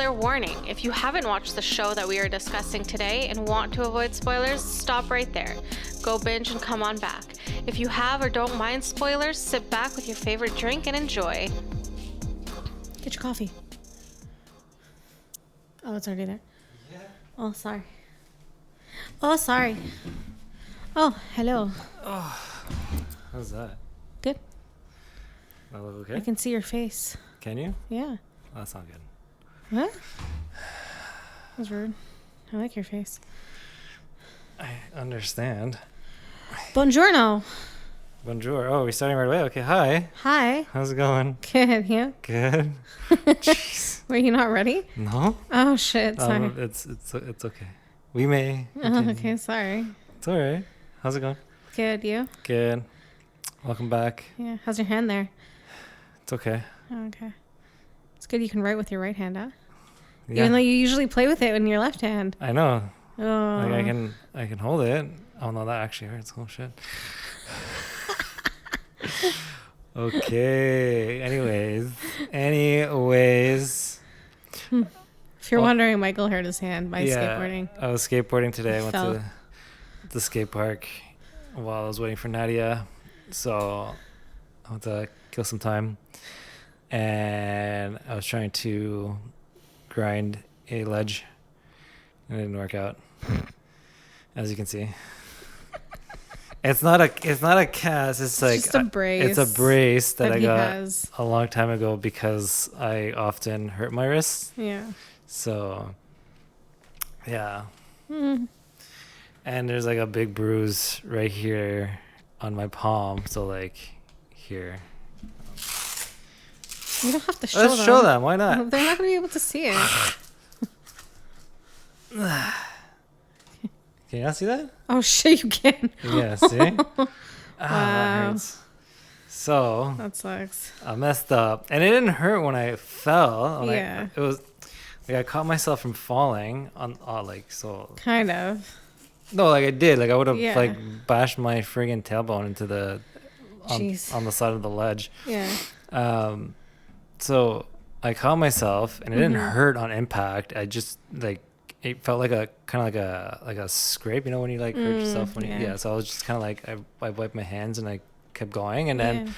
Spoiler warning. If you haven't watched the show that we are discussing today and want to avoid spoilers, stop right there. Go binge and come on back. If you have or don't mind spoilers, sit back with your favorite drink and enjoy. Get your coffee. Oh, it's already there. Yeah. Oh, sorry. Oh, sorry. Oh, hello. Oh, how's that? Good. That look okay? I can see your face. Can you? Yeah. Oh, that's not good. What? That was rude. I like your face. I understand. Buongiorno. Bonjour. Oh, we're starting right away. Okay, hi. Hi. How's it going? Good, you? Good. Jeez. Were you not ready? No? Oh, shit. Sorry. It's okay. We may. Oh, okay, sorry. It's all right. How's it going? Good, you? Good. Welcome back. Yeah. How's your hand there? It's okay. Oh, okay. It's good you can write with your right hand, huh? Yeah. Even though you usually play with it in your left hand. I know. Oh. Like I can hold it. Oh no, that actually hurts. Oh shit. Okay. Anyways. If you're wondering, Michael hurt his hand by skateboarding. I was skateboarding today. I went Fell. to the skate park while I was waiting for Nadia. So I went to kill some time. And I was trying to grind a ledge. And it didn't work out. As you can see. It's not a cast. It's like just a brace. It's a brace that I got has. a long time ago because I often hurt my wrists. Yeah. So yeah. Mm. And there's like a big bruise right here on my palm. So like here. You don't have to show them. Let's show them. Why not? They're not going to be able to see it. Can you not see that? Oh, shit, you can. Yeah, see? That Wow. hurts. So That sucks. I messed up. And it didn't hurt when I fell. Yeah. It was like I caught myself from falling on so. Kind of. No, like I did. Like I would have Yeah. like bashed my friggin' tailbone into the Jeez. on the side of the ledge. Yeah. So I caught myself, and it didn't Mm-hmm. hurt on impact. I just like it felt like a kind of like a scrape, you know, when you like hurt yourself when yeah. yeah. So I was just kind of like I wiped my hands and I kept going, and then Yeah.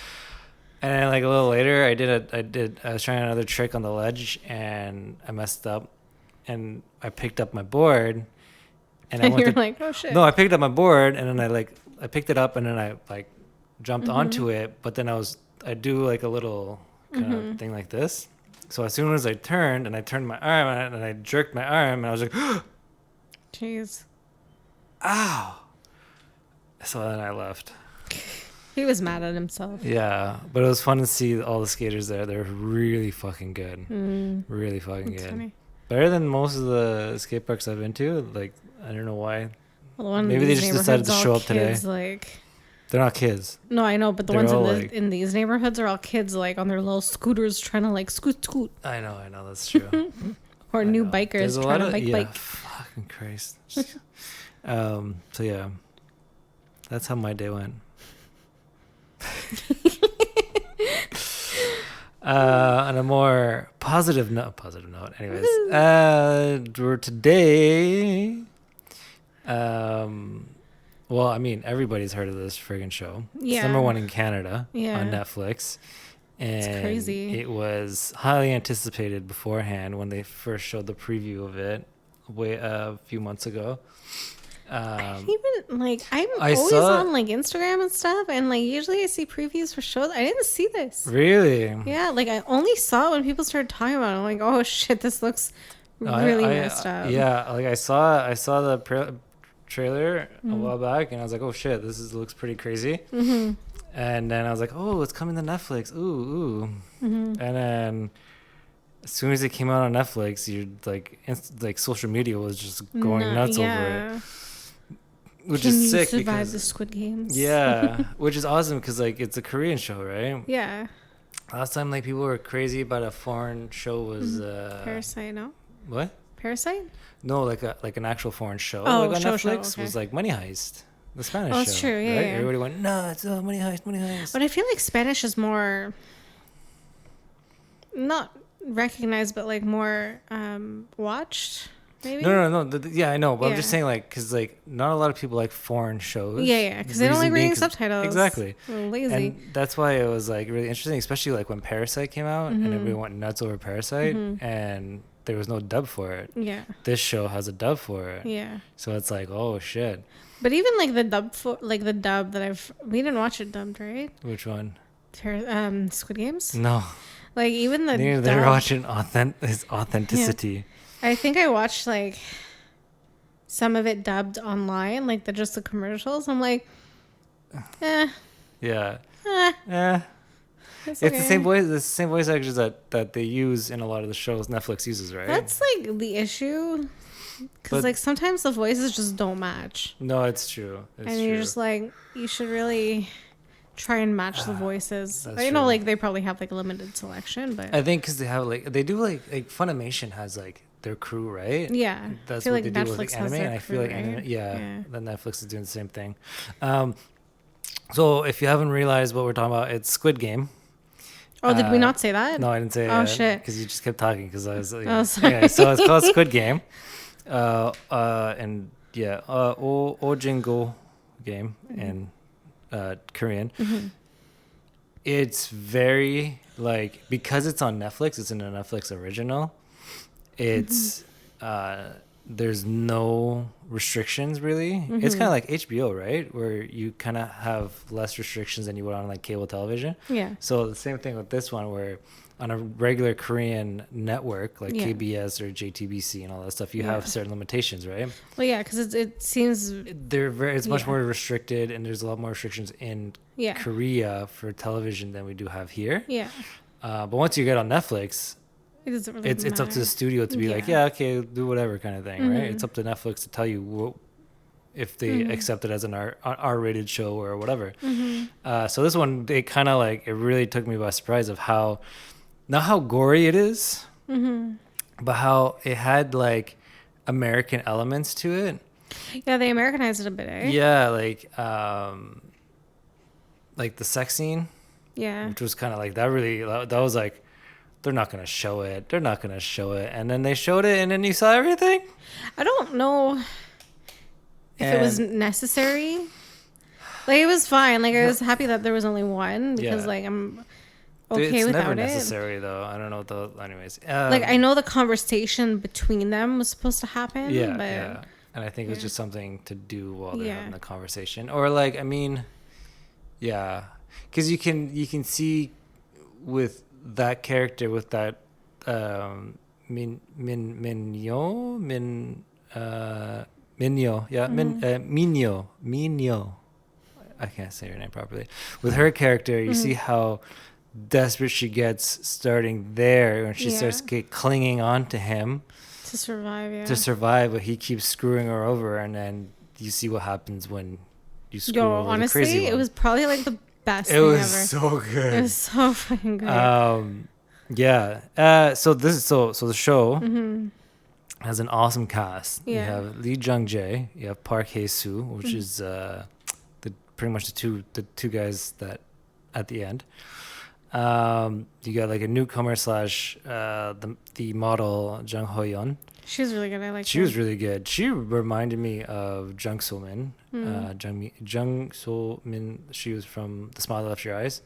and then like a little later I was trying another trick on the ledge and I messed up, and I picked up my board, and I And went you're to, like, oh, shit. no, I picked up my board, and then I picked it up, and then I like jumped Mm-hmm. onto it, but then I do like a little kind Mm-hmm. of thing like this. So as soon as I turned my arm and I jerked my arm, and I was like, Jeez. ow. So then I left. He was mad at himself. Yeah, but it was fun to see all the skaters there. They're really fucking good. Really fucking That's good. funny. Better than most of the skate parks I've been to. Like, I don't know why. Well, the one in Maybe they these just decided to neighborhoods, show all up today. kids, like, They're not kids. no, I know, but the They're ones all, like- in these neighborhoods are all kids, like, on their little scooters trying to, like, scoot. I know, that's true. Or I new know. bikers There's a trying lot to of- bike. Fucking Christ. So yeah, that's how my day went. On a more positive note. Anyways, today, well, I mean, everybody's heard of this friggin' show. Yeah. It's number one in Canada Yeah. on Netflix. And crazy. it was highly anticipated beforehand when they first showed the preview of it a few months ago. Even like I'm I always saw- on like Instagram and stuff, and like usually I see previews for shows. I didn't see this. Really? Yeah, like I only saw it when people started talking about it. I'm like, oh shit, this looks really messed up. Yeah, like I saw the trailer a while back, and I was like, oh shit, looks pretty crazy. Mm-hmm. And then I was like, oh, it's coming to Netflix. Ooh. Mm-hmm. And then as soon as it came out on Netflix, you like social media was just going nuts over it, which Can is you sick survive because the Squid Games? yeah, which is awesome because like it's a Korean show, right? Yeah. Last time like people were crazy about a foreign show was Parasite, no? what? Parasite? No, like an actual foreign show Oh, like on show, Netflix okay. was like Money Heist, the Spanish Oh, show. it's true, yeah, right? yeah. Everybody went nuts. Oh, Money Heist. But I feel like Spanish is more not recognized, but like more watched. Maybe. No. Yeah, I know, but I'm just Yeah. saying, like, because like not a lot of people like foreign shows. Yeah, because they don't like Reason being reading 'cause- subtitles. Exactly. They're lazy. And that's why it was like really interesting, especially like when Parasite came out and everybody went nuts over Parasite, and there was no dub for it. Yeah. This show has a dub for it. Yeah. So it's like, oh shit. But even like the dub that we didn't watch it dubbed, right? Which one? Squid Games. No. Like even the They're dub, watching his authenticity. I think I watched like some of it dubbed online, like just the commercials. I'm like, Yeah. It's okay. the same voice actors that they use in a lot of the shows Netflix uses, right? That's like the issue, because But- like sometimes the voices just don't match, No, it's true. It's and true. you're just like, you should really try and match the voices. That's I know, true. like they probably have like a limited selection, but I think because they do like Funimation has like their crew, right? yeah, That's I feel what like they do Netflix with like, has anime, their and I feel crew, like anime, right? yeah, that Netflix is doing the same thing. So if you haven't realized what we're talking about, it's Squid Game. Oh, did we not say that? No, I didn't say. Oh, shit. Because you just kept talking. Because I was. Oh, sorry. Anyway, so it's called Squid Game, and yeah, Ojingo game in Korean. It's very like, because it's on Netflix. It's in a Netflix original. It's there's no restrictions really. It's kind of like HBO, right? Where you kind of have less restrictions than you would on like cable television. Yeah. So the same thing with this one, where on a regular Korean network like Yeah. KBS or JTBC and all that stuff, you have certain limitations, right? Well, yeah, because it seems It's much Yeah. more restricted, and there's a lot more restrictions in yeah Korea for television than we do have here. yeah. But once you get on Netflix, It doesn't really it's up to matter. the studio to be like, Yeah. yeah, okay, do whatever kind of thing, right? It's up to Netflix to tell you if they accept it as an R-rated show or whatever. So this one, they kind of like, it really took me by surprise of how, not how gory it is, but how it had like American elements to it. Yeah, they Americanized it a bit, eh? Yeah, like the sex scene, Yeah. which was kind of like that was like, they're not going to show it. They're not going to show it. And then they showed it, and then you saw everything. I don't know if it was necessary. Like, it was fine. Like, I was happy that there was only one, because Yeah. like I'm okay It's without never it. necessary though. I don't know though. Anyways, Like, I know the conversation between them was supposed to happen, yeah, but yeah. And I think it was just something to do while they're Yeah. having the conversation, or like, I mean, yeah, because you can see with that character, with that Minyo, Minyo. I can't say her name properly. With her character, you see how desperate she gets starting there when she Yeah. starts clinging on to him to survive, yeah. to survive, but he keeps screwing her over, and then you see what happens when you screw Yo, over the crazy honestly, one. it was probably like the best It thing was ever. so good. It was so fucking good. Yeah. So the show has an awesome cast. You Yeah. have Lee Jung-Jae, you have Park Hae-Soo, which is pretty much the two guys that at the end. You got like a newcomer / the model Jung Ho-yeon. She was really good. I like She was really good. She reminded me of Jung So-min. Jung So-min. She was from The Smile That Left Your Eyes.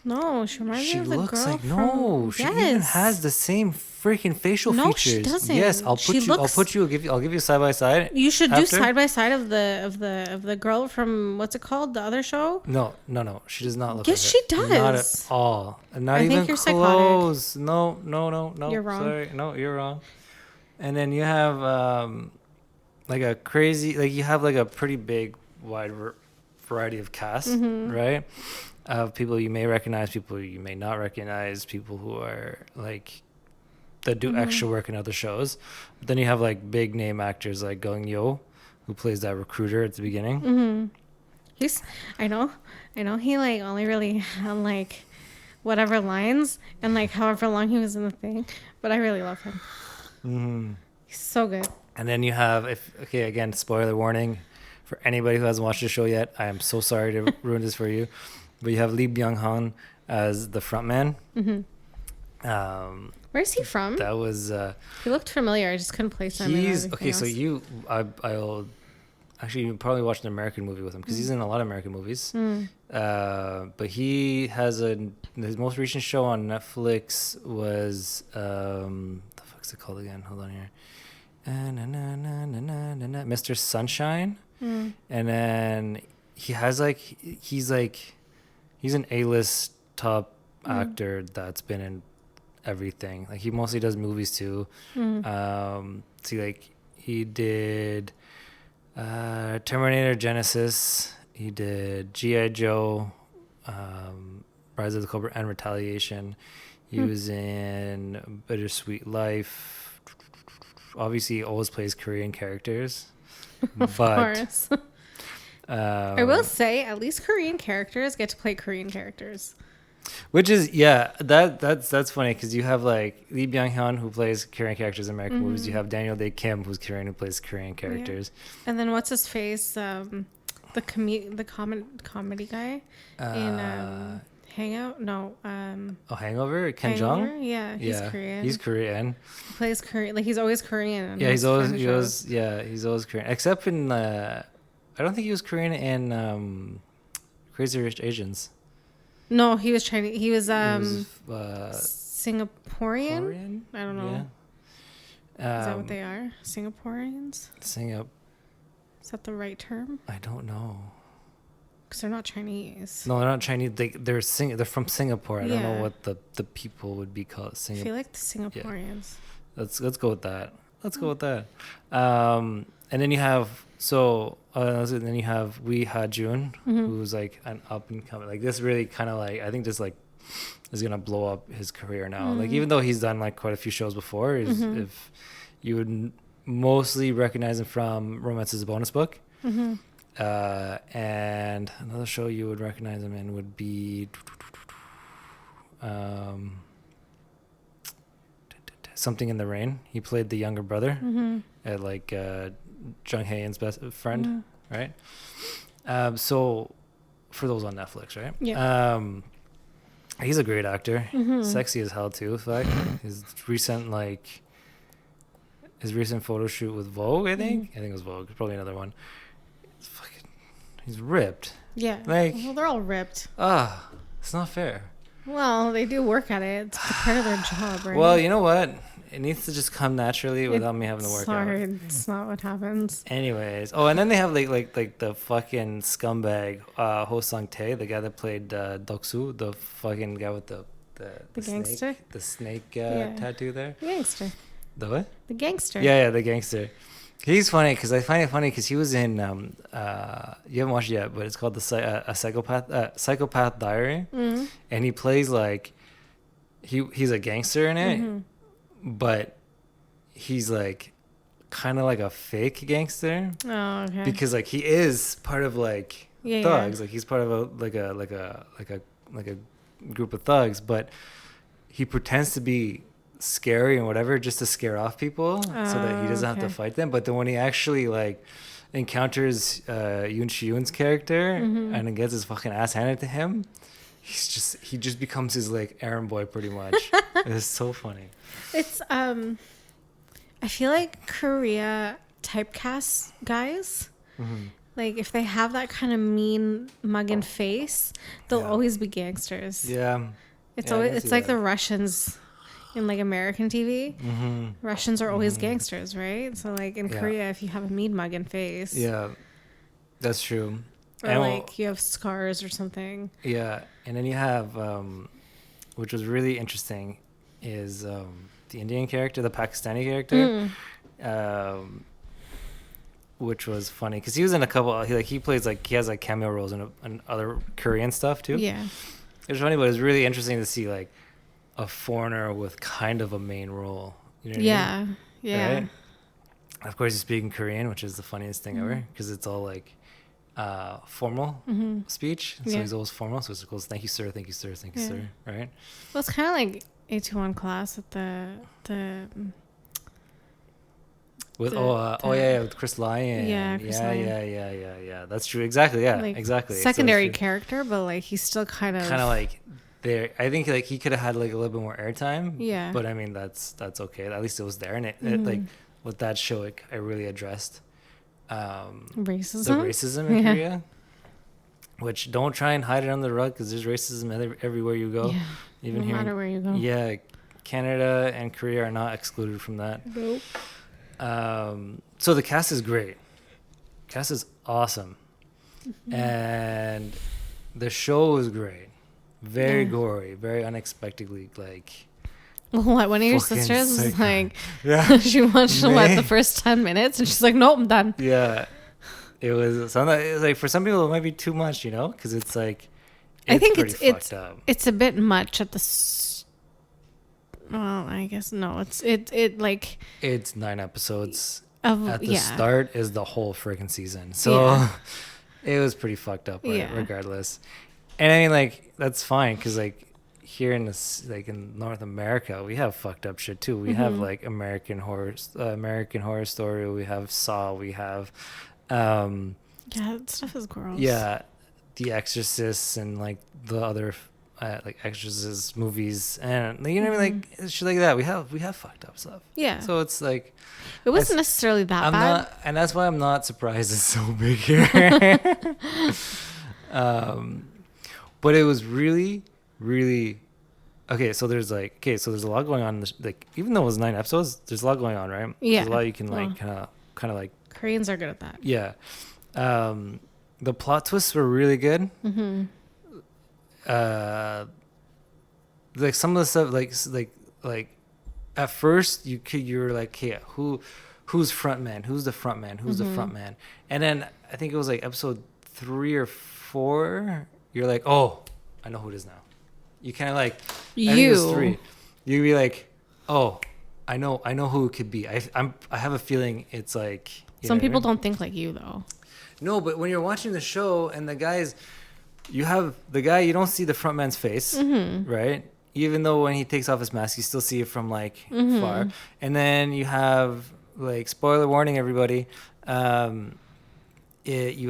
No, she reminds She me of the looks girl like from... she even has the same freaking facial No, features. she doesn't. Yes, I'll give you side by side. You should do after. side by side of the girl from, what's it called, the other show. No. She does not look. Yes, like she her. does. Not at all. Not I even think you're psychotic. close. No. You're wrong. Sorry. No, you're wrong. And then you have like a crazy, like you have like a pretty big, wide variety of cast, right? Of people you may recognize, people you may not recognize, people who are like that do extra work in other shows. But then you have like big name actors like Gong Yoo, who plays that recruiter at the beginning. I know. He like only really had like whatever lines and like however long he was in the thing, but I really love him. He's so good. And then you have, again, spoiler warning for anybody who hasn't watched the show yet. I am so sorry to ruin this for you. But you have Lee Byung-hun as the frontman. Where's he from? That was He looked familiar. I just couldn't place him. he's okay. So I'll actually you probably watched an American movie with him because he's in a lot of American movies. But he has his most recent show on Netflix was the fuck's it called again? Hold on here. Mr. Sunshine. And then he has he's an A-list top actor that's been in everything. Like he mostly does movies too. He did Terminator Genesis. He did G.I. Joe, Rise of the Cobra, and Retaliation. He was in Bittersweet Life. Obviously, he always plays Korean characters. Of course. I will say, at least Korean characters get to play Korean characters. Which is that's funny because you have like Lee Byung-hyun who plays Korean characters in American movies. You have Daniel Day Kim who's Korean who plays Korean characters. Yeah. And then what's his face? The comedy guy in Hangout? No. Hangover? Ken Jeong? Yeah, he's Korean. He's Korean. He plays Korean. Like he's always Korean. Yeah, he's always Korean. Except in I don't think he was Korean in Crazy Rich Asians. No, he was Chinese. He was Singaporean. Korean? I don't know. Yeah. Is that what they are? Singaporeans? Is that the right term? I don't know. Because they're not Chinese. No, they're not Chinese. They're from Singapore. I don't know what the people would be called. I feel like the Singaporeans. Yeah. Let's go with that. And then you have then you have Wee Ha-jun, who's like an up and coming. Like this really kind of like I think this like is gonna blow up his career now. Like even though he's done like quite a few shows before, if you would mostly recognize him from Romance is a Bonus Book. And another show you would recognize him in would be Something in the Rain. He played the younger brother at like Jung-Hae's best friend, right? So for those on Netflix, right? Yeah. He's a great actor. Sexy as hell too. His recent photo shoot with Vogue, I think it was Vogue. Probably another one. He's ripped. Yeah. Well, they're all ripped. It's not fair. Well, they do work at it. It's part of their job, right? Well, you know what? It needs to just come naturally without me having to work out. It's not what happens. Anyways. Oh, and then they have like the fucking scumbag Ho Sang-tae, the guy that played Doksu, the fucking guy with the gangster? snake tattoo there. The gangster. The what? The gangster. Yeah, the gangster. He's funny because I find it funny because he was in you haven't watched it yet, but it's called a Psychopath Diary, and he plays like he's a gangster in it, but he's like kind of like a fake gangster. Oh, okay. Because like he is part of like thugs, like he's part of a group of thugs, but he pretends to be scary and whatever just to scare off people so that he doesn't have to fight them. But then when he actually like encounters Yoon Shi-yoon's character and then gets his fucking ass handed to him, he just becomes his like errand boy pretty much. It's so funny. It's I feel like Korea typecasts guys. Like if they have that kind of mean mugging face, they'll always be gangsters. Yeah. It's like the Russians in like American TV. Russians are always gangsters, right? So like in Korea, if you have a mean mugging face, that's true. or and like you have scars or something. Yeah, and then you have which was really interesting is the Indian character, the Pakistani character, which was funny because he was in a couple. He plays like he has like cameo roles in other Korean stuff too. Yeah, it was funny, but it was really interesting to see like a foreigner with kind of a main role. You know what I mean? Yeah. Right? Of course, he's speaking Korean, which is the funniest thing ever because it's all like formal speech. So he's always formal. So it goes, "Thank you, sir. Thank you, sir. Thank you, sir." Right? Well, it's kind of like A21 class at the with with Chris Lyon. Yeah, Chris Lyon. Yeah. That's true. Exactly. Yeah, like exactly. Secondary character, but like he's still kind of like there. I think like he could have had like a little bit more airtime. Yeah. But I mean that's okay. At least it was there, and it like with that show, I really addressed Racism. the racism in Korea. Which don't try and hide it under the rug because there's racism everywhere you go. Yeah. Even No here. matter where you go. Yeah, Canada and Korea are not excluded from that. Nope. So the cast is great. Cast is awesome. And the show is great. Very gory, very unexpectedly like What, one of your fucking sisters was psycho. like, yeah. she watched Me? the first 10 minutes and she's like, nope, I'm done. Yeah. It was like for some people it might be too much, you know, because it's like I think pretty it's fucked up. it's a bit much at the well, I guess no, it like It's 9 episodes. of At the start is the whole freaking season. So Yeah. it was pretty fucked up, right, Yeah. regardless. And I mean, like, that's fine because, like, here in this, like, in North America, we have fucked up shit too. We have like American Horror Story. We have Saw. We have, yeah, that stuff is gross. yeah, The Exorcist and like the other like Exorcist movies and you know what I mean, like shit like that. We have fucked up stuff. Yeah. So it's like. It wasn't necessarily that I'm bad. not, and that's why I'm not surprised it's so big here. But it was really, really okay. So there's a lot going on. Like even though it was 9 episodes, there's a lot going on, right? Yeah. There's a lot you can Well. like kind of like Koreans are good at that. yeah. The plot twists were really good. Like some of the stuff like at first you're like, hey, who's frontman? Who's the frontman? Who's the frontman? And then I think it was like episode 3 or 4. You're like, oh, I know who it is now. You kind of like I think it was 3. You'd be like, oh, I know who it could be. I have a feeling it's like Some people don't think like you though. No, but when you're watching the show and the guys, you have the guy, you don't see the front man's face, right? Even though when he takes off his mask, you still see it from like far. And then you have like, spoiler warning, everybody. You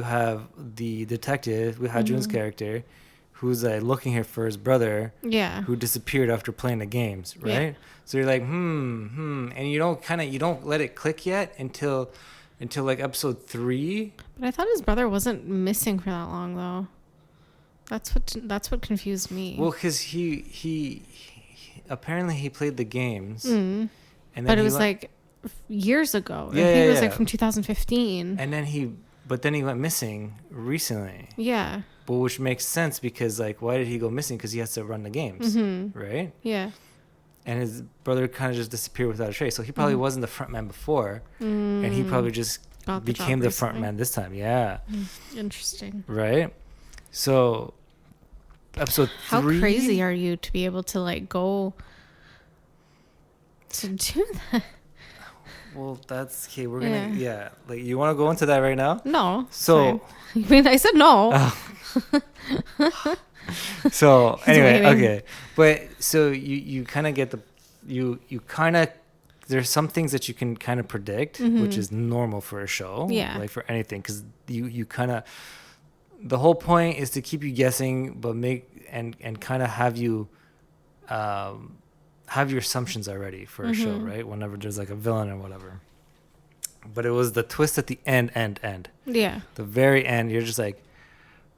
have the detective, Ha Jun's character, who's like looking here for his brother, who disappeared after playing the games, right? Yeah. So you're like, and you don't let it click yet until like episode 3. But I thought his brother wasn't missing for that long though. That's what confused me. Well, because he apparently he played the games, and then but it was like years ago. Yeah, I think it was yeah. like from 2015. And then he went missing recently. Yeah. But which makes sense because like, why did he go missing? Because he has to run the games, right? Yeah. And his brother kind of just disappeared without a trace. So he probably wasn't the front man before, and he probably just became the front man this time. Yeah. Interesting. Right. So episode 3. How crazy are you to be able to like go to do that? Well, that's okay. We're gonna like, you want to go into that right now? No. So I mean, I said no. So anyway, waiting. okay, but so you kind of get you kind of, there's some things that you can kind of predict, which is normal for a show, like for anything, because you kind of, the whole point is to keep you guessing, but make and kind of have you have your assumptions already for a show, right? Whenever there's like a villain or whatever. But it was the twist at the end. Yeah. The very end, you're just like,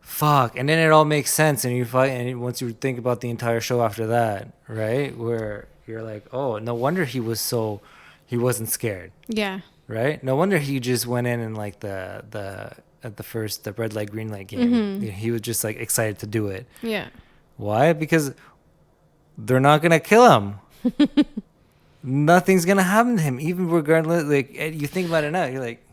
fuck, and then it all makes sense, and you fight, and once you think about the entire show after that, right, where you're like, oh, no wonder he wasn't scared. Yeah. Right? No wonder he just went in and like the red light green light game. He was just like excited to do it. Yeah. Why? Because they're not gonna kill him. Nothing's gonna happen to him, even regardless. Like, you think about it now, you're like,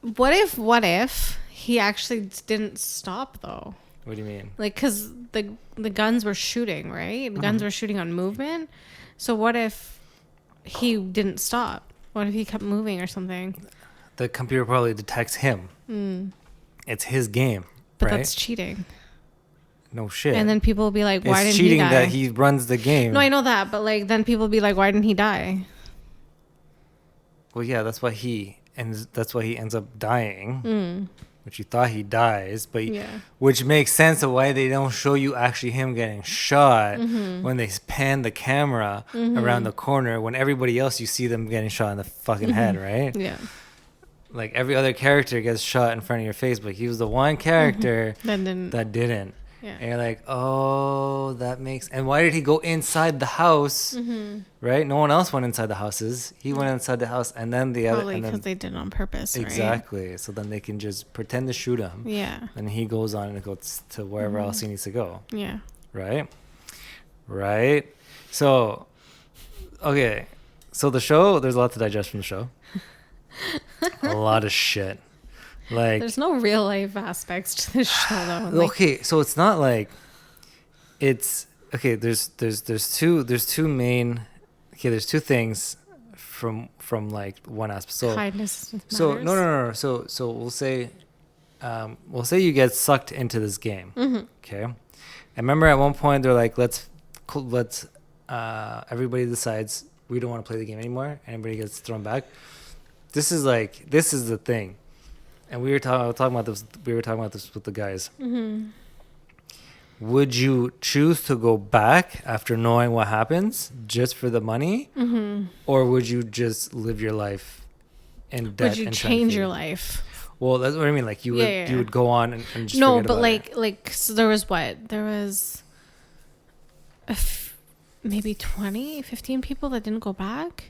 What if he actually didn't stop though? what do you mean? Like, because the guns were shooting, right? The guns were shooting on movement. So what if he didn't stop? What if he kept moving or something? The computer probably detects him. It's his game, But right? that's cheating. No shit. And then people will be like, why it's didn't cheating he die? that he runs the game. No, I know that. But like, then people will be like, why didn't he die? Well, yeah, that's why he ends up dying. which you thought he dies, but Yeah. which makes sense of why they don't show you actually him getting shot when they pan the camera around the corner, when everybody else you see them getting shot in the fucking head, right? Yeah. Like every other character gets shot in front of your face, but he was the one character that didn't. Yeah. And you're like, oh, that makes... And why did he go inside the house, right? No one else went inside the houses. He went inside the house, and then the other... Probably because they did it on purpose, right? Exactly. So then they can just pretend to shoot him. Yeah. And he goes on and goes to wherever else he needs to go. Yeah. Right? Right? So, okay. So the show, there's a lot to digest from the show. A lot of shit. Like, there's no real life aspects to this show though. Like, okay, so it's not like it's okay. There's two main. Okay, there's two things from like one aspect. So kindness matters. so no. So we'll say you get sucked into this game. Okay, I remember at one point they're like, let's everybody decides we don't want to play the game anymore. Everybody gets thrown back. This is the thing. And we were talking about this. We were talking about this with the guys. Would you choose to go back after knowing what happens just for the money, or would you just live your life in debt? Would you and change your life? Well, that's what I mean. Like you would go on and just no, forget but about like so there was maybe 20, 15 people that didn't go back.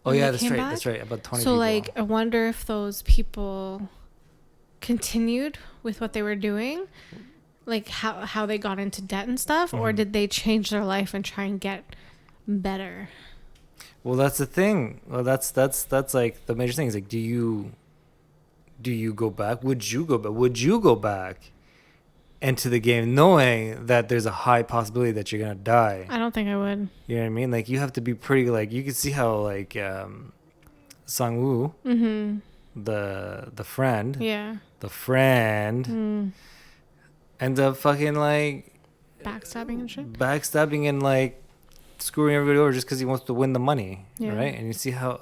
Oh yeah, that's right. Back? That's right. About 20 so people. like I wonder if those people continued with what they were doing, like how they got into debt and stuff, or did they change their life and try and get better? Well, that's the thing. Well, that's like the major thing is like, do you go back? Would you go back? Would you go back into the game knowing that there's a high possibility that you're gonna die? I don't think I would. You know what I mean? Like you have to be pretty. Like you can see how like Sang-Woo, the friend, ends up fucking like backstabbing and like screwing everybody over just because he wants to win the money, right? And you see how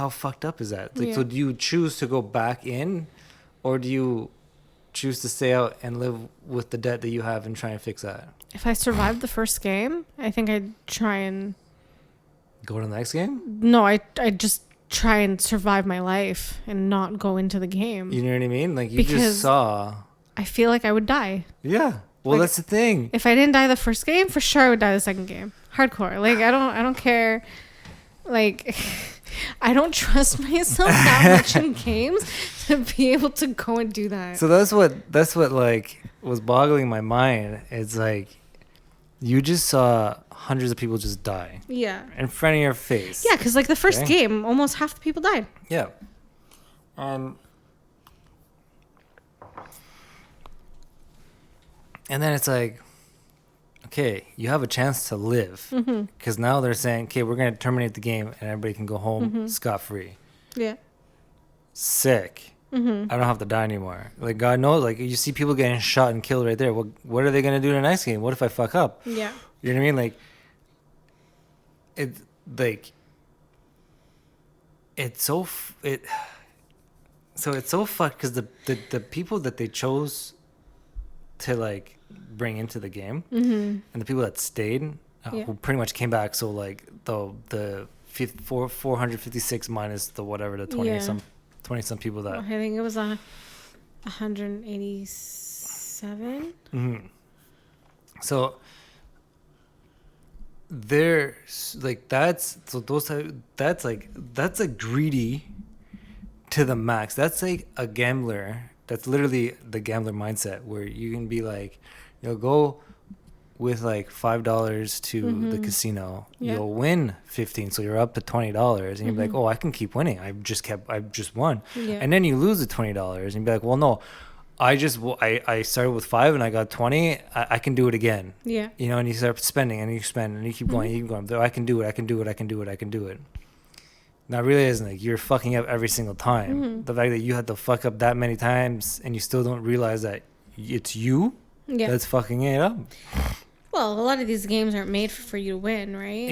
fucked up is that? Like, so do you choose to go back in, or do you choose to stay out and live with the debt that you have and try and fix that? If I survived the first game, I think I'd try and go to the next game. No, I just try and survive my life and not go into the game. You know what I mean? Like you just saw. I feel like I would die. Yeah. Well, that's the thing. If I didn't die the first game, for sure I would die the second game. Hardcore. Like I don't care. Like I don't trust myself that much in games to be able to go and do that. So that's what like was boggling my mind. It's like you just saw hundreds of people just die. Yeah. In front of your face. Yeah, because like the first game, almost half the people died. Yeah. And then it's like, okay, you have a chance to live. Because now they're saying, okay, we're going to terminate the game and everybody can go home scot-free. Yeah. Sick. I don't have to die anymore. Like, God knows, like, you see people getting shot and killed right there. What are they going to do in the next game? What if I fuck up? Yeah. You know what I mean? Like, it's so fucked because the people that they chose to like bring into the game and the people that stayed who pretty much came back, so like the 456 minus the whatever the 20 some people that I think it was 187. So there's like that's like greedy to the max. That's like a gambler. That's literally the gambler mindset where you can be like, you'll go with like $5 to the casino. You'll win 15, so you're up to $20, and you'll be like, oh, I can keep winning. I just won. And then you lose the $20, and you'd be like, well, no, I started with 5 and I got 20. I can do it again. Yeah. You know, and you start spending and you spend and you keep going, you keep going. I can do it. I can do it. I can do it. I can do it. Now, really isn't like you're fucking up every single time. The fact that you had to fuck up that many times and you still don't realize that it's you that's fucking it up. Well, a lot of these games aren't made for you to win, right?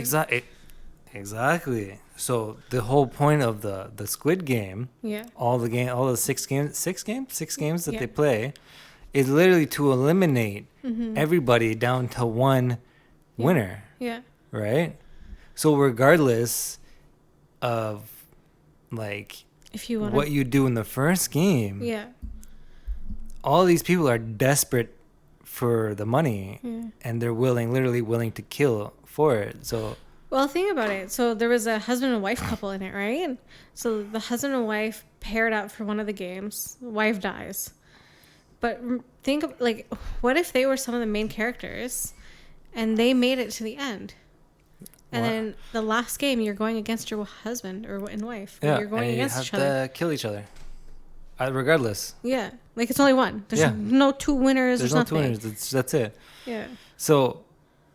Exactly. So the whole point of the Squid Game, Yeah. all the six games that Yeah. they play, is literally to eliminate everybody down to one winner, Yeah. right? So regardless of like If you want what you do in the first game, Yeah. all these people are desperate for the money, Yeah. and they're literally willing to kill for it. So Well, think about it. So there was a husband and wife couple in it, right? So the husband and wife paired up for one of the games. The wife dies. But think of, like, what if they were some of the main characters and they made it to the end? And What? then the last game, you're going against your husband and wife. Or yeah, you're going and against you each have other. to kill each other, regardless. Yeah. Like, it's only one. There's Yeah. no two winners. There's There's no nothing. two winners. That's it. Yeah. So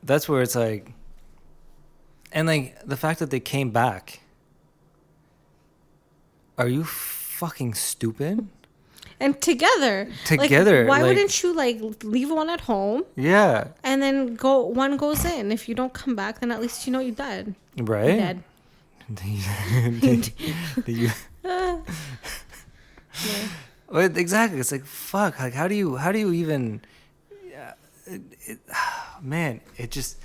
that's where it's like, and like the fact that they came back. Are you fucking stupid? And together. Together, Like, why like- wouldn't you, like, leave one at home Yeah. and then one goes in? If you don't come back, then at least you know you died. Right? Dead. You- Yeah. Well, exactly. It's like, fuck. Like, how do you even? Man, it just.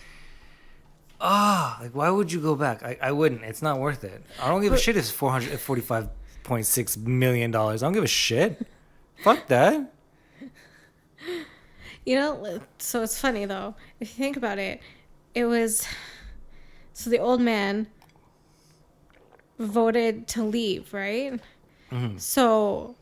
Like, why would you go back? I wouldn't. It's not worth it. I don't give a shit if it's $445.6 million. I don't give a shit. Fuck that. You know, so it's funny though. If you think about it, it was so the old man voted to leave, right? So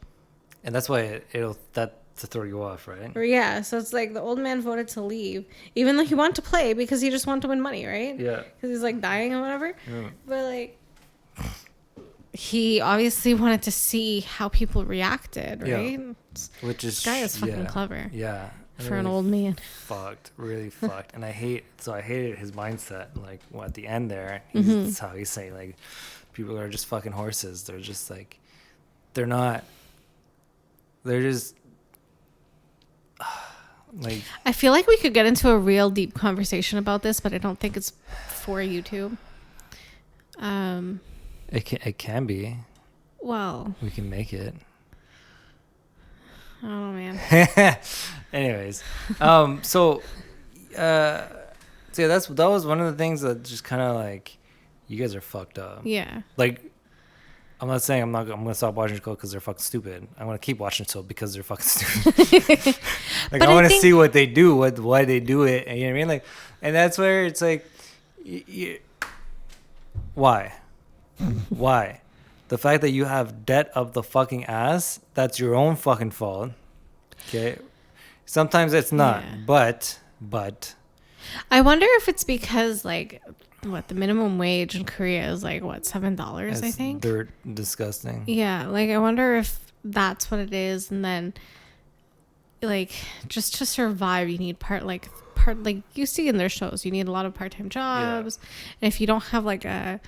And that's why it'll to throw you off, right? or yeah, so it's like the old man voted to leave, even though he wanted to play because he just wanted to win money, right? Yeah. Because he's like dying or whatever. Yeah. But like, he obviously wanted to see how people reacted, Yeah. right? Which is This guy is fucking yeah. clever Yeah. for an old man. Really fucked. And I hated his mindset. Like, at the end there, that's how he's saying, like, people are just fucking horses. They're just like, they're just like, I feel like we could get into a real deep conversation about this, but I don't think it's for YouTube. it can be. Well, We can make it. I don't know, man. Anyways, so yeah, that was one of the things that just kind of like, you guys are fucked up. Yeah. Like, I'm not saying I'm gonna stop watching the show because they're fucking stupid. I'm gonna keep watching the show because they're fucking stupid. Like, But I I want to think- see what they do, why they do it, and you know what I mean. Like, and that's where it's like, why, why? The fact that you have debt up the fucking ass, that's your own fucking fault. Okay, sometimes it's not, Yeah. but I wonder if it's because, like, what, the minimum wage in Korea is like, what, $7, I it's think? dirt disgusting. Yeah. Like, I wonder if that's what it is. And then, like, just to survive, you need like you see in their shows, you need a lot of part-time jobs. And if you don't have like an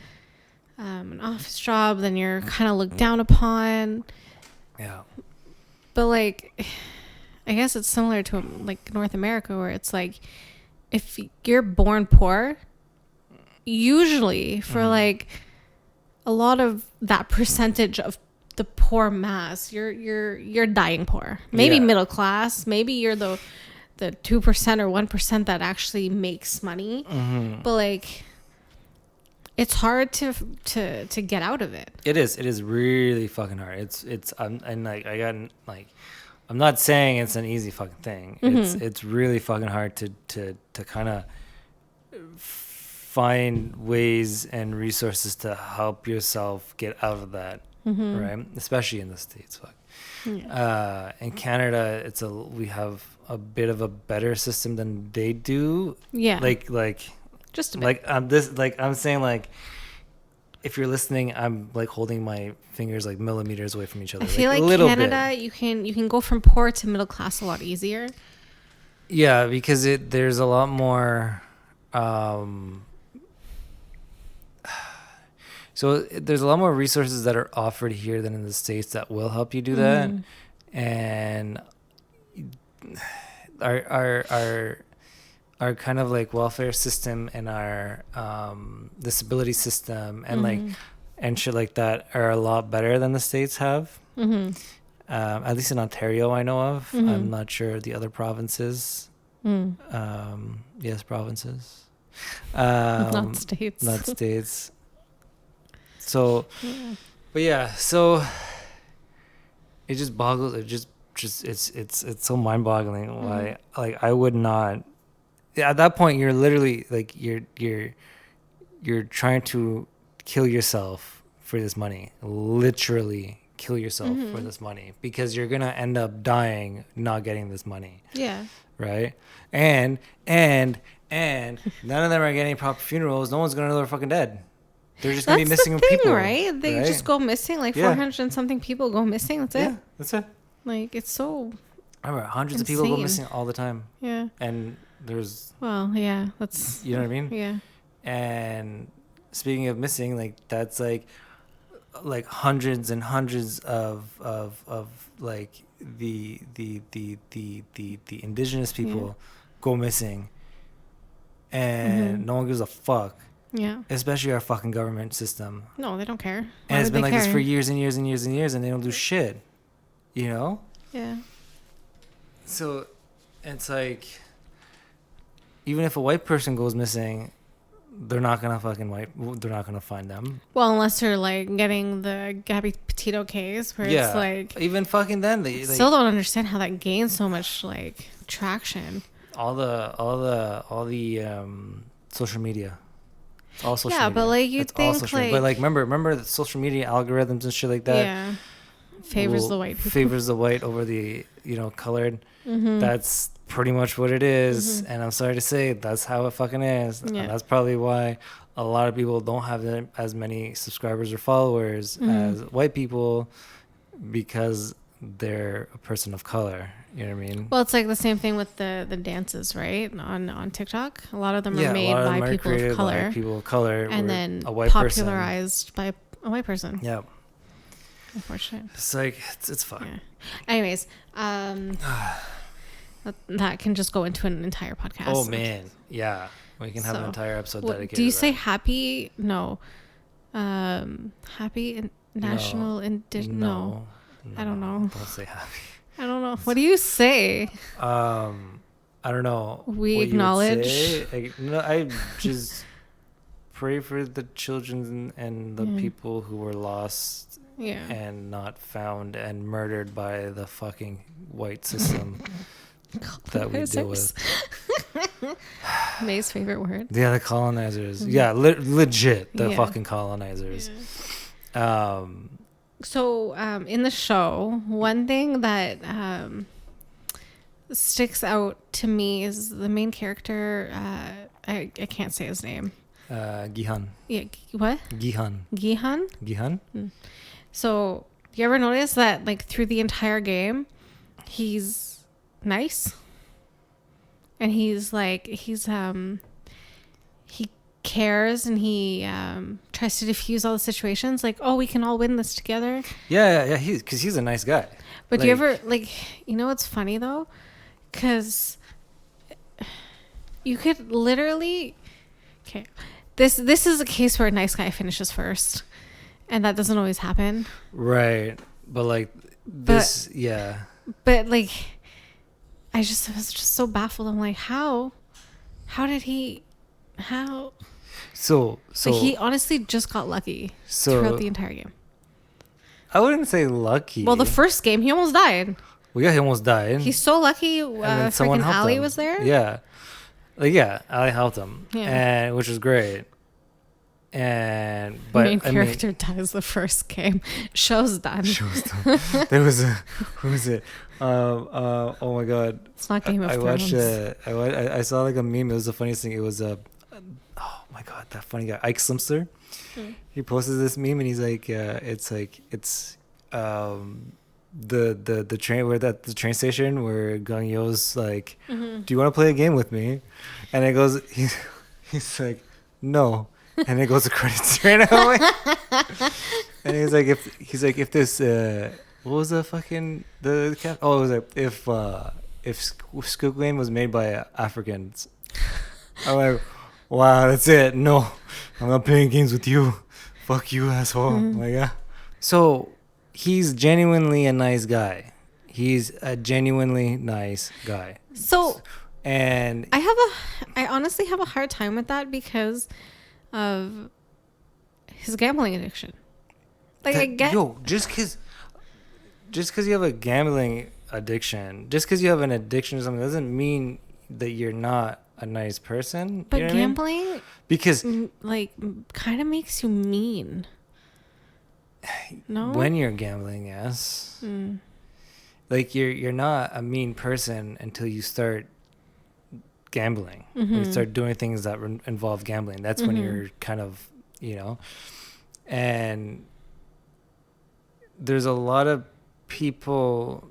office job, then you're kind of looked down upon. Yeah. But like, I guess it's similar to like North America, where it's like, if you're born poor, usually for like a lot of that percentage of the poor mass, you're dying poor. Maybe Yeah. middle class. Maybe you're the 2% or 1% that actually makes money. But like, it's hard to get out of it. It is really fucking hard. It's and like, I got like, I'm not saying it's an easy fucking thing. It's really fucking hard to kind of find ways and resources to help yourself get out of that, right? Especially in the States. Fuck. In Canada, we have a bit of a better system than they do. Yeah. Like Just a bit. I'm saying, like, if you're listening, I'm like holding my fingers like millimeters away from each other. I feel like a little Canada, bit. you can go from poor to middle class a lot easier. Yeah, because there's a lot more. So there's a lot more resources that are offered here than in the States that will help you do that, and our our kind of like welfare system and our disability system and like and shit like that are a lot better than the states have. At least in Ontario, I know of. I'm not sure the other provinces. Yes, provinces. Not states. Not states. So, but yeah, so it just boggles. It just it's so mind-boggling. Why, like, I would not. At that point, you're literally like you're trying to kill yourself for this money. Literally kill yourself for this money because you're gonna end up dying not getting this money. Yeah. Right. And none of them are getting proper funerals. No one's gonna know they're fucking dead. They're just gonna be missing the thing, people, right? They just go missing. Like 400 and something people go missing. That's it. Yeah, that's it. Like it's so. I remember hundreds of people go missing all the time. Yeah. And there's. Well, yeah, that's. You know what I mean? Yeah. And speaking of missing, like that's like hundreds and hundreds of like the indigenous people go missing, and no one gives a fuck. Yeah. Especially our fucking government system. No, they don't care. And it's been like this for years and years and years and years, and they don't do shit. You know? Yeah. So it's like, even if a white person goes missing, they're not gonna find them. Well, unless they're like getting the Gabby Petito case, where it's like even fucking then they still don't understand how that gains so much like traction. All the social media. All social media. But like you'd think like, but like remember the social media algorithms and shit like that. Yeah. Favors the white people. Favors the white over the colored. That's pretty much what it is, and I'm sorry to say that's how it fucking is. And that's probably why a lot of people don't have as many subscribers or followers as white people, because they're a person of color. You know what I mean? Well, it's like the same thing with the dances, right? On TikTok, a lot of them are made by people of color. By people of color, and then a white popularized by a white person. Yeah. Unfortunate. It's like it's fine. Yeah. Anyways, that can just go into an entire podcast. Oh man, yeah, we can have an entire episode dedicated. Do you say happy? No. Happy National Indigenous? No, I don't know. Don't say happy. I don't know. What do you say? I don't know. We acknowledge. I just pray for the children and the people who were lost. Yeah. And not found and murdered by the fucking white system that we deal with. May's favorite word. Yeah, the colonizers. Yeah, legit, the fucking colonizers. Yeah. So in the show, one thing that sticks out to me is the main character. I can't say his name. Gi-Hun. Yeah. What? Gi-Hun. Gi-Hun? Gi-Hun? So, do you ever notice that, like, through the entire game, he's nice? And he's, like, he cares and he tries to diffuse all the situations. Like, oh, we can all win this together. Yeah. Because he's a nice guy. But do you ever, like, you know what's funny, though? Because you could literally... Okay. This is a case where a nice guy finishes first. And that doesn't always happen. Right. But like this, But like, I was just so baffled. I'm like, how did he, So like he honestly just got lucky throughout the entire game. I wouldn't say lucky. Well, the first game, he almost died. Well, yeah, he almost died. He's so lucky freaking Ali was there. Yeah. Ali helped him. Yeah. And which was great. But main character dies the first game. Show's done. There was who was it? Oh my god! It's not Game of Thrones. I saw like a meme. It was the funniest thing. It was oh my god, that funny guy Ike Slimster. He posted this meme and he's like, the train station where Gung Yo's like, do you want to play a game with me? And it goes, he's like, no. And it goes to credits right now. And he's like, if this, what was the fucking it was like if Squid Game was made by Africans, I'm like, wow, that's it. No, I'm not playing games with you. Fuck you, asshole. Like, yeah. So he's genuinely a nice guy. He's a genuinely nice guy. So And I honestly have a hard time with that because of his gambling addiction. Like, I get. just because you have a gambling addiction, just because you have an addiction or something, doesn't mean that you're not a nice person. But you know what I mean? gambling, Because like, kind of makes you mean. No? when you're gambling, yes. Like, you're not a mean person until you start gambling. When you start doing things that involve gambling. That's when you're kind of, and there's a lot of people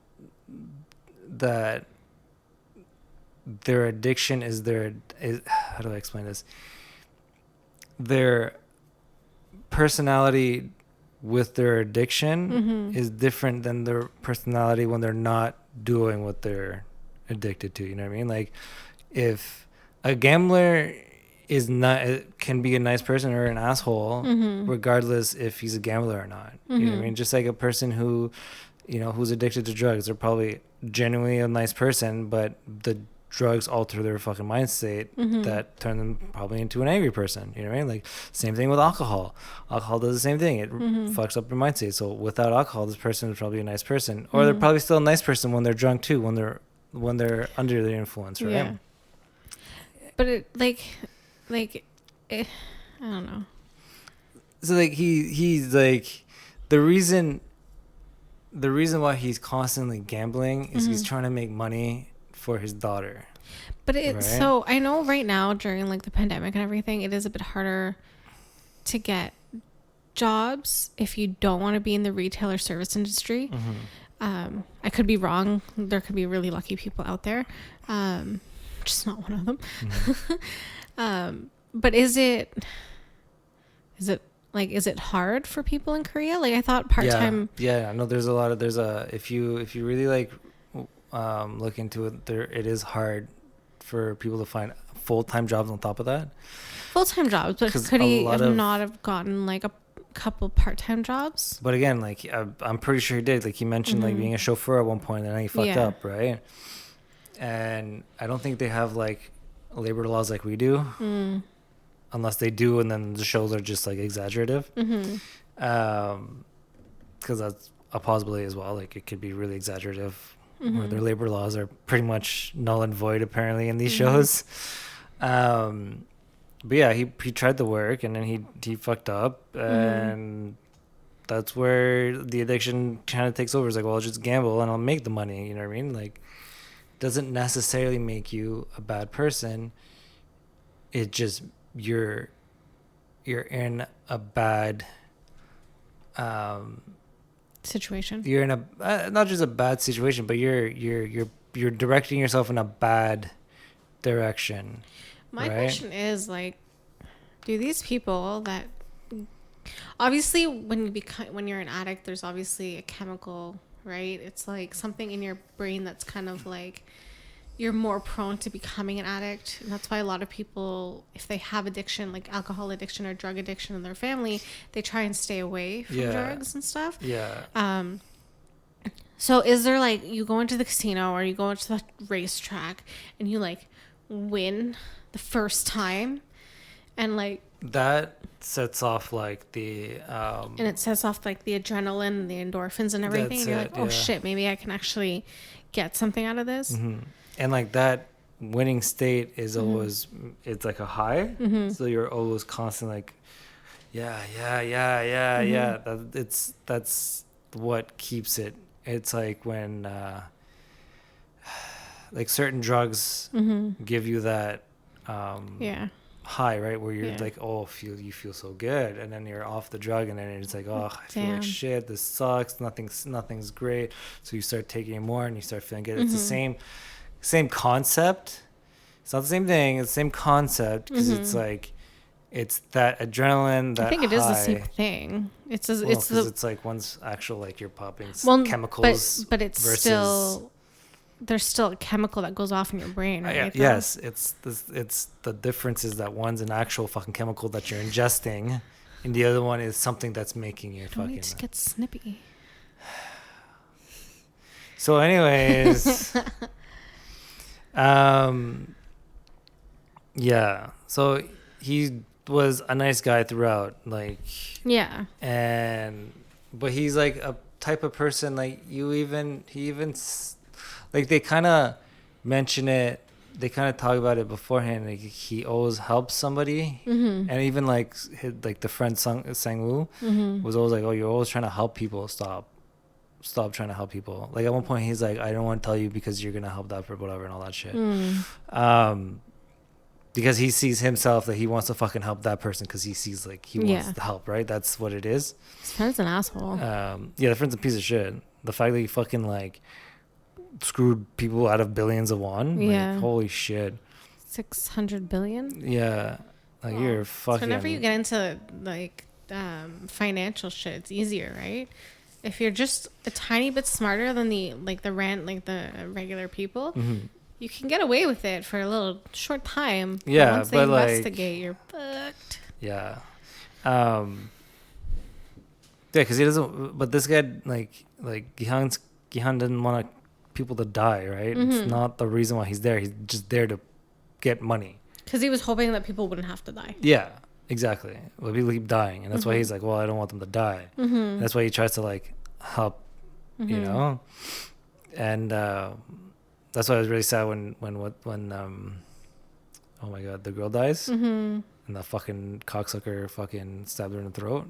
that their addiction is how do I explain this? Their personality with their addiction is different than their personality when they're not doing what they're addicted to. You know what I mean? Like, if a gambler can be a nice person or an asshole, regardless if he's a gambler or not. You know what I mean? Just like a person who, who's addicted to drugs, they're probably genuinely a nice person, but the drugs alter their fucking mind state that turn them probably into an angry person. You know what I mean? Like, same thing with alcohol. Alcohol does the same thing. It fucks up your mind state. So without alcohol, this person is probably a nice person, or they're probably still a nice person when they're drunk too, when they're under the influence, right? Yeah. But it I don't know. So like he's like the reason why he's constantly gambling is he's trying to make money for his daughter. But right? So I know right now during like the pandemic and everything, it is a bit harder to get jobs if you don't want to be in the retail or service industry. I could be wrong. There could be really lucky people out there. Just not one of them. But is it hard for people in Korea? Like, I thought part-time. Yeah. No, there's if you really like look into it, it is hard for people to find full-time jobs on top of that. Full-time jobs, but could he not have gotten like a couple part-time jobs? But again, like I'm pretty sure he did. Like, he mentioned like being a chauffeur at one point, and then he fucked up, right? And I don't think they have like labor laws like we do, unless they do, and then the shows are just like exaggerative. Because that's a possibility as well. Like, it could be really exaggerative, where their labor laws are pretty much null and void apparently in these shows. But yeah, he tried to work, and then he fucked up, and that's where the addiction kind of takes over. It's like, well, I'll just gamble and I'll make the money. You know what I mean? Like, doesn't necessarily make you a bad person. It just you're in a bad situation. You're in a not just a bad situation, but you're directing yourself in a bad direction. My question is, like, do these people that obviously when you're an addict, there's obviously a chemical, right? It's like something in your brain that's kind of like you're more prone to becoming an addict, and that's why a lot of people, if they have addiction, like alcohol addiction or drug addiction in their family, they try and stay away from drugs and stuff. So is there, like, you go into the casino or you go into the racetrack and you like win the first time, and like that sets off like the and it sets off like the adrenaline and the endorphins and everything, and you're like, oh shit, maybe I can actually get something out of this. And like that winning state is always, it's like a high, so you're always constantly like that's what keeps it. It's like when like certain drugs give you that high, right, where you're like, oh, you feel so good, and then you're off the drug, and then it's like, oh, I feel like shit, this sucks, nothing's great, so you start taking it more and you start feeling good. It's the same concept. It's not the same thing, it's the same concept, because it's like, it's that adrenaline, that I think it is the same thing. It's like one's actual, like, you're popping chemicals, but it's versus still there's still a chemical that goes off in your brain, right? Yes, it's the difference is that one's an actual fucking chemical that you're ingesting, and the other one is something that's making you Don't fucking. need to get snippy. So, anyways, yeah. So he was a nice guy throughout, like. Yeah. But he's like a type of person like like they kind of mention it, they kind of talk about it beforehand, like he always helps somebody. And even like the friend Sang-Woo was always like, oh, you're always trying to help people, stop trying to help people. Like at one point he's like, I don't want to tell you because you're gonna help that or whatever and all that shit. Because he sees himself that he wants to fucking help that person because he sees like he wants to help, right? That's what it is. His friend's an asshole. The friend's a piece of shit. The fact that he fucking like screwed people out of billions of won, like, holy shit. 600 billion. Yeah, like you're fucking. So whenever you get into like financial shit, it's easier, right? If you're just a tiny bit smarter than the regular people. You can get away with it for a little short time. Yeah, but once they investigate, you're fucked. Yeah. Yeah, because he doesn't. But this guy, like Gi-Hun didn't want people to die, right? It's not the reason why he's there. He's just there to get money. Because he was hoping that people wouldn't have to die. Yeah, exactly. Well, people keep dying, and that's why he's like, well, I don't want them to die. And that's why he tries to like help, you know, and. That's why I was really sad when oh my god, the girl dies and the fucking cocksucker fucking stabbed her in the throat.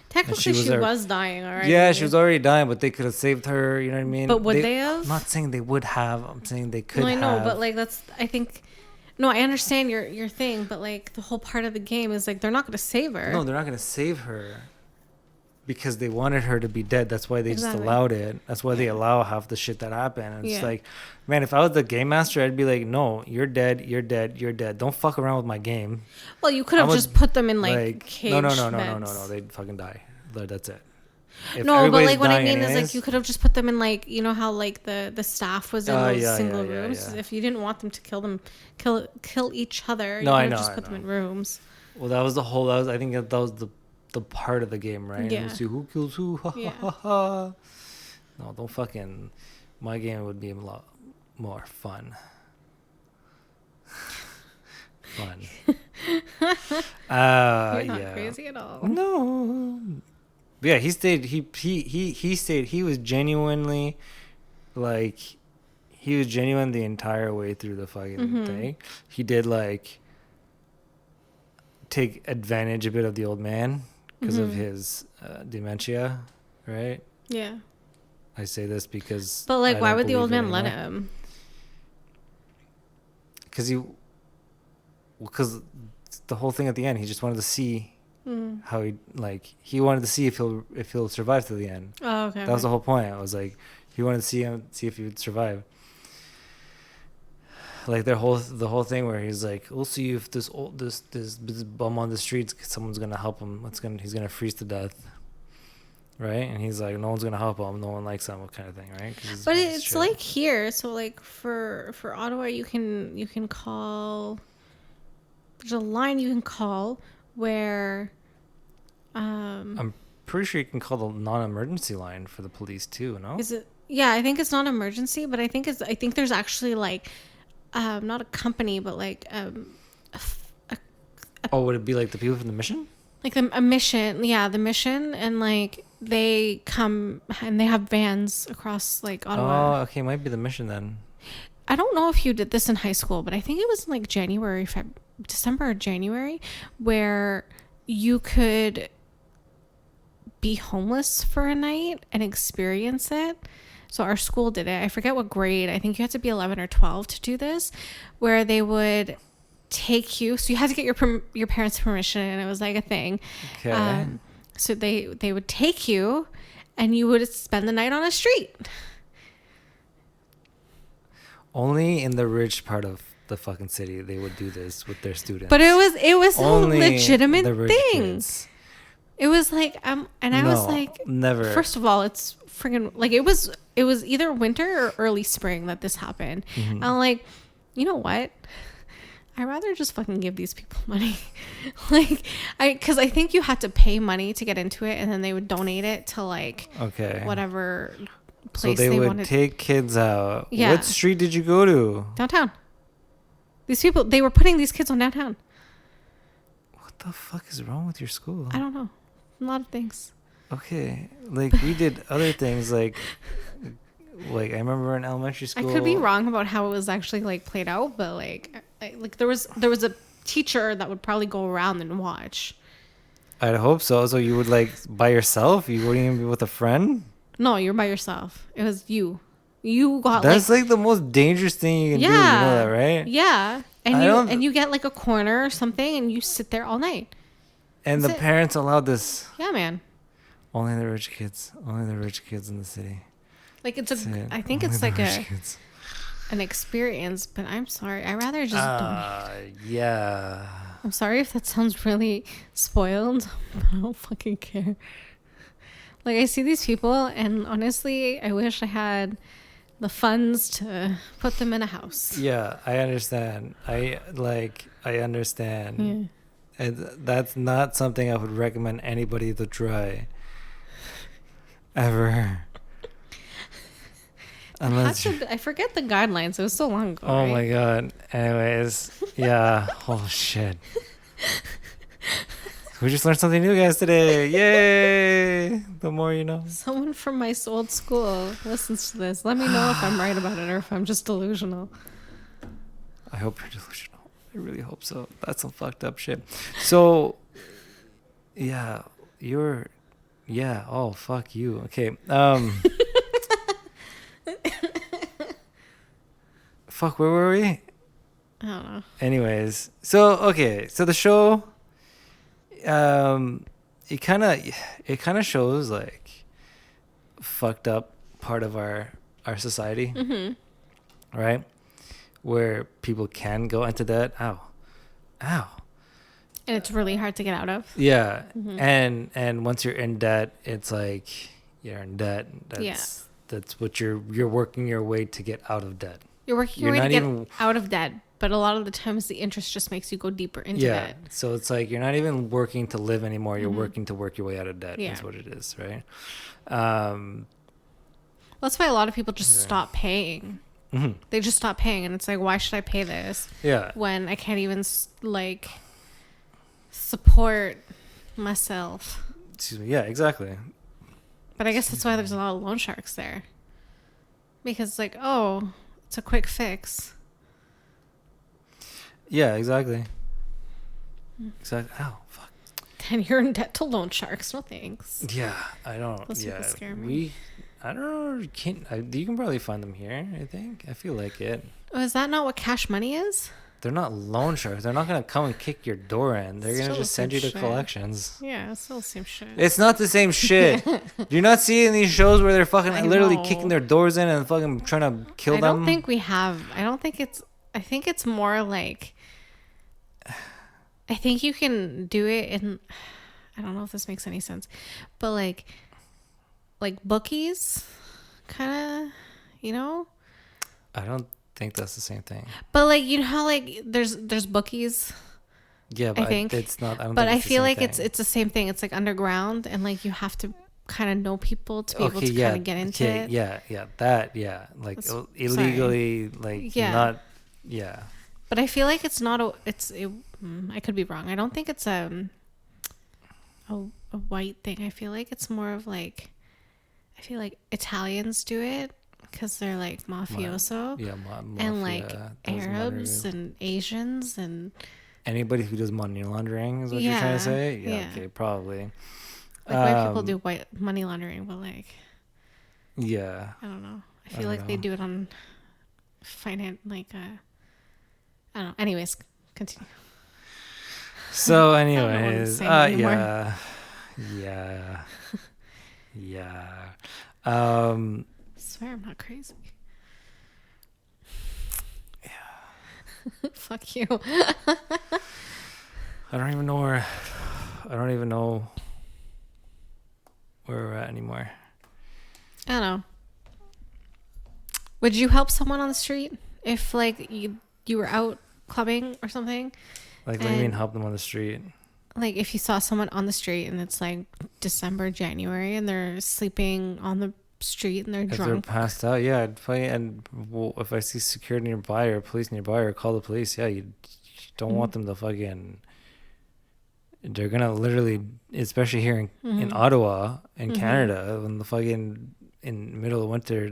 Technically, she was dying already. Yeah, she was already dying, but they could have saved her. You know what I mean? But would they have? I'm not saying they would have. I'm saying they could have. No, I know, but like I understand your thing, but like the whole part of the game is like they're not going to save her. No, they're not going to save her. Because they wanted her to be dead. That's why they just allowed it. That's why they allow half the shit that happened. And it's like, man, if I was the game master, I'd be like, no, you're dead, you're dead, you're dead. Don't fuck around with my game. Well, you could have just put them in like cage No. vents. They'd fucking die. That's it. If no, but like what I mean anyways, is like you could have just put them in like, you know how like the staff was in those single rooms. If you didn't want them to kill each other, you could have just put them in rooms. Well, I think that was the part of the game, right? Yeah. See who kills who. No, don't fucking. My game would be a lot more fun. You're not crazy at all. No. But yeah, he stayed. He stayed. He was genuinely, like, he was genuine the entire way through the fucking thing. He did like take advantage a bit of the old man. Because of his dementia, right? Yeah. I say this because. But like, why would the old man let him? Because the whole thing at the end, he just wanted to see how he wanted to see if he'll survive to the end. Oh, okay. That was the whole point. I was like, he wanted to see if he would survive. Like the whole thing where he's like, we'll see if this bum on the streets, someone's gonna help him. He's gonna freeze to death, right? And he's like, no one's gonna help him. No one likes him, kind of thing, right? But it's like here, so like for Ottawa, you can call. There's a line you can call where. I'm pretty sure you can call the non-emergency line for the police too. No? Is it? Yeah, I think it's non-emergency, but I think there's actually like. Not a company, but like would it be like the people from the mission? Like a mission, yeah, the mission, and like they come and they have vans across like Ottawa. Oh, okay, might be the mission then. I don't know if you did this in high school, but I think it was like December or January, where you could be homeless for a night and experience it. So our school did it. I forget what grade. I think you had to be 11 or 12 to do this, where they would take you. So you had to get your parents' permission, and it was like a thing. Okay. So they would take you, and you would spend the night on a street. Only in the rich part of the fucking city they would do this with their students. But it was only a legitimate thing. Kids. It was like I was like, never. First of all, it's friggin' like it was it was either winter or early spring that this happened. I'm like, you know what? I'd rather just fucking give these people money. Because I think you had to pay money to get into it, and then they would donate it to like whatever place so they would wanted. take kids out. Yeah. What street did you go to? Downtown. These people, they were putting these kids on downtown. What the fuck is wrong with your school? I don't know. A lot of things. Okay, like we did other things like I remember in elementary school. I could be wrong about how it was actually like played out, but like there was a teacher that would probably go around and watch. I'd hope so. So you would like by yourself? You wouldn't even be with a friend? No, you're by yourself. It was you. You got That's like the most dangerous thing you can do. You know that, right? Yeah. And you get like a corner or something, and you sit there all night. And That's the it. parents allowed this. Yeah, man. Only the rich kids. Only the rich kids in the city. Like it's That's a. it. I think Only it's the like rich kids. an experience, but I'm sorry. I rather just don't. Yeah. I'm sorry if that sounds really spoiled, but I don't fucking care. Like I see these people, and honestly, I wish I had the funds to put them in a house. Yeah, I understand. I understand. Yeah. And that's not something I would recommend anybody to try. Ever. Unless I forget the guidelines. It was so long ago. oh right? my god. Anyways, yeah. Oh shit. We just learned something new, guys, today. Yay! The more you know. Someone from my old school listens to this. Let me know if I'm right about it or if I'm just delusional. I hope you're delusional. I really hope so. That's some fucked up shit. So, yeah, oh, fuck you. Okay. Fuck, where were we? I don't know. Anyways, so the show, it kind of shows like fucked up part of our society, right? Where people can go into debt. Ow. And it's really hard to get out of. Yeah, and once you're in debt, it's like you're in debt. That's what you're working your way to get out of debt. You're working your way to get out of debt, but a lot of the times the interest just makes you go deeper into debt. So it's like you're not even working to live anymore. You're working to work your way out of debt. Yeah. Is what it is, right? That's why a lot of people just stop paying. Mm-hmm. They just stop paying, and it's like, why should I pay this? Yeah. When I can't even like support myself. Excuse me. Yeah, exactly. But I guess that's why there's a lot of loan sharks there. Because it's like, oh, it's a quick fix. Yeah, exactly. Ow, fuck. Then you're in debt to loan sharks. No thanks. Yeah, I don't. Those people Yeah, scare me. I don't know. You can probably find them here. I think. I feel like it. Oh, is that not what cash money is? They're not loan sharks. They're not gonna come and kick your door in. They're gonna Still just send you to some shit. collections. Yeah, it's still the same shit. It's not the same shit. Do you not see in these shows where they're fucking I literally know. kicking their doors in and fucking trying to kill them? I don't think we have. I think it's more like. I think you can do it in. I don't know if this makes any sense, but like bookies, kind of, you know. I don't think that's the same thing. But like, you know how like there's bookies. Yeah, but I think it's not. I don't. But think I it's the feel same like thing. it's the same thing. It's like underground, and like you have to kind of know people to be able to kind of get into it. Yeah, like That's- illegally, like Yeah. not. Yeah. But I feel like it's not I could be wrong. I don't think it's a white thing. I feel like it's more of like, I feel like Italians do it because they're like mafioso, Yeah, and like mafia, Arabs those and Asians and anybody who does money laundering is what you're Yeah, trying to say. yeah. Okay, probably. like white people do white money laundering, but like Yeah. I don't know. I I feel don't like they know. do it on finance, like I don't know. Anyways, continue. So, I don't know what I'm anyways, saying anymore. yeah. I swear I'm not crazy. Yeah. Fuck you. I don't even know where we're at anymore. I don't know. Would you help someone on the street if like you were out clubbing or something? Like, what do you mean help them on the street? Like if you saw someone on the street and it's like December, January, and they're sleeping on the street and they're If drunk. they're passed out, yeah, I'd play. And if I see security nearby or police nearby or call the police, yeah, you don't want them to fucking. They're gonna literally, especially here in Ottawa in Canada, when the fucking in middle of winter,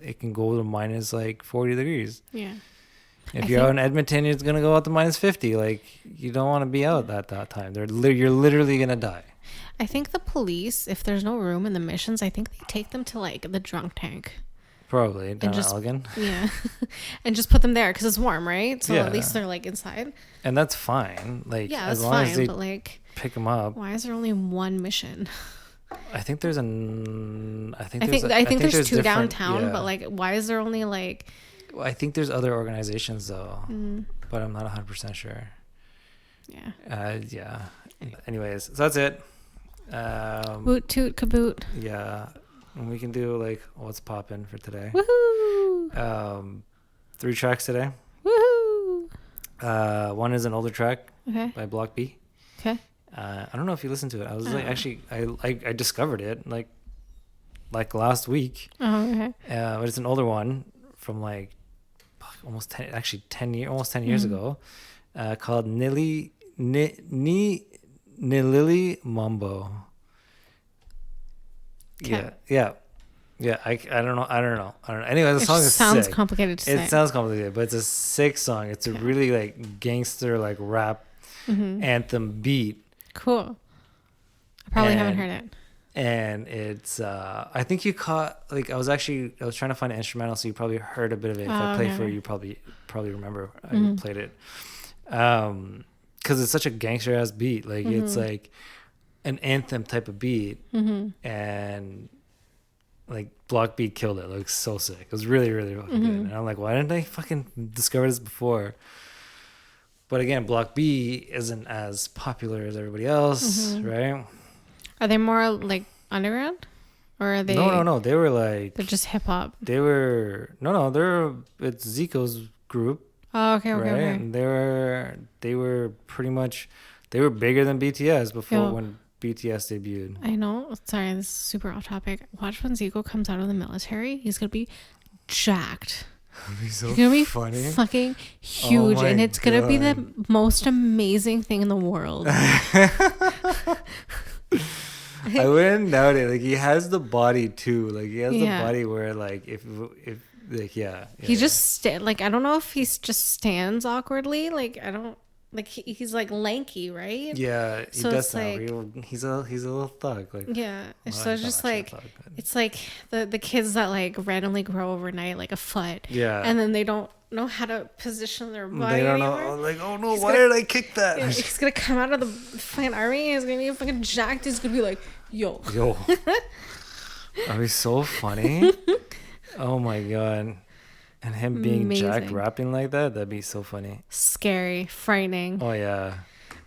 it can go to minus like 40 degrees. Yeah. If you're out in Edmonton, it's gonna go out to minus 50. Like, you don't want to be out at that time. You're literally gonna die. I think the police, if there's no room in the missions, I think they take them to like the drunk tank. Probably down just- at Elgin. Yeah. And just put them there because it's warm, right? So Yeah. at least they're like inside. And that's fine. Like, Yeah, as that's long as fine. they But like, pick them up. why is there only one mission? I think there's an. I think there's two different- downtown, yeah. but like, why is there only like? I think there's other organizations though, but I'm not 100% sure. Yeah. Yeah. Anyways, so that's it. Woot toot caboot. Yeah, and we can do like what's poppin' for today. Woohoo! 3 tracks today. Woohoo! One is an older track Okay. by Block B. Okay. I don't know if you listened to it. I was like, actually, I discovered it like last week. Oh, okay. But it's an older one from like almost 10 years ago, called Nilly Mambo. Okay. Yeah. I don't know. Anyway, the song is sounds sick. complicated to say. It sounds complicated, but it's a sick song. It's a really like gangster like rap anthem beat. Cool. I probably haven't heard it. And it's I think you caught like I was trying to find an instrumental, so you probably heard a bit of it. If I played for you, you probably remember I played it. Because it's such a gangster ass beat. Like it's like an anthem type of beat, and like Block B killed it. Like so sick. It was really really fucking good. And I'm like, why didn't I fucking discover this before? But again, Block B isn't as popular as everybody else, right? Are they more like underground, or are they? No. They were like They're just hip hop. it's Zico's group, Oh, okay. right? And they were pretty much bigger than BTS before when BTS debuted. I know. Sorry, this is super off topic. Watch when Zico comes out of the military. He's gonna be jacked. So He's gonna be funny. fucking huge, Oh my and it's gonna be the God. most amazing thing in the world. I wouldn't doubt it. Like he has the body too. Like he has the Yeah. body where like if like He just like I don't know if he just stands awkwardly. Like I don't like he's like lanky, right? yeah he So does it's sound like- he's a little thug. Like Yeah. well, So it's he's just not actually a like thug, but- it's like the kids that like randomly grow overnight like a foot. Yeah. And then they don't know how to position their body. they don't anymore. know. Like oh no, He's why gonna- did I kick that? Yeah, he's gonna come out of the fucking army. He's gonna be fucking jacked. He's gonna be like, yo. Yo, that'd be so funny. Oh my god, and him being jacked Amazing. rapping like that'd be so funny. Scary, frightening. Oh yeah,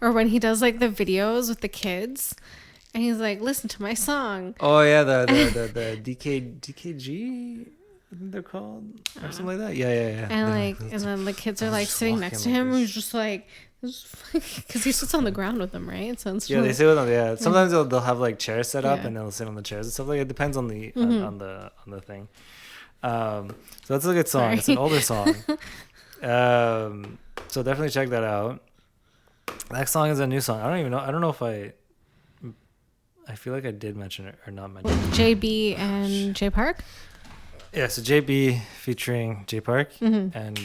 Or when he does like the videos with the kids, and he's like, listen to my song. oh yeah, the DKG, I think they're called or something like that. Yeah. And like, and then the kids are like just sitting walking next to like him. And this. he's just like, because he sits on the ground with them, right? So it's Yeah, they just- sit with them. Yeah, sometimes they'll have like chairs set up Yeah. and they'll sit on the chairs and stuff like. It depends on the on the thing. So that's a good song. Sorry. It's an older song. So definitely check that out. That song is a new song. I don't even know. I don't know if I feel like I did mention it or not mention it. JB and J Park. Yeah, so JB featuring J Park, Mm-hmm. and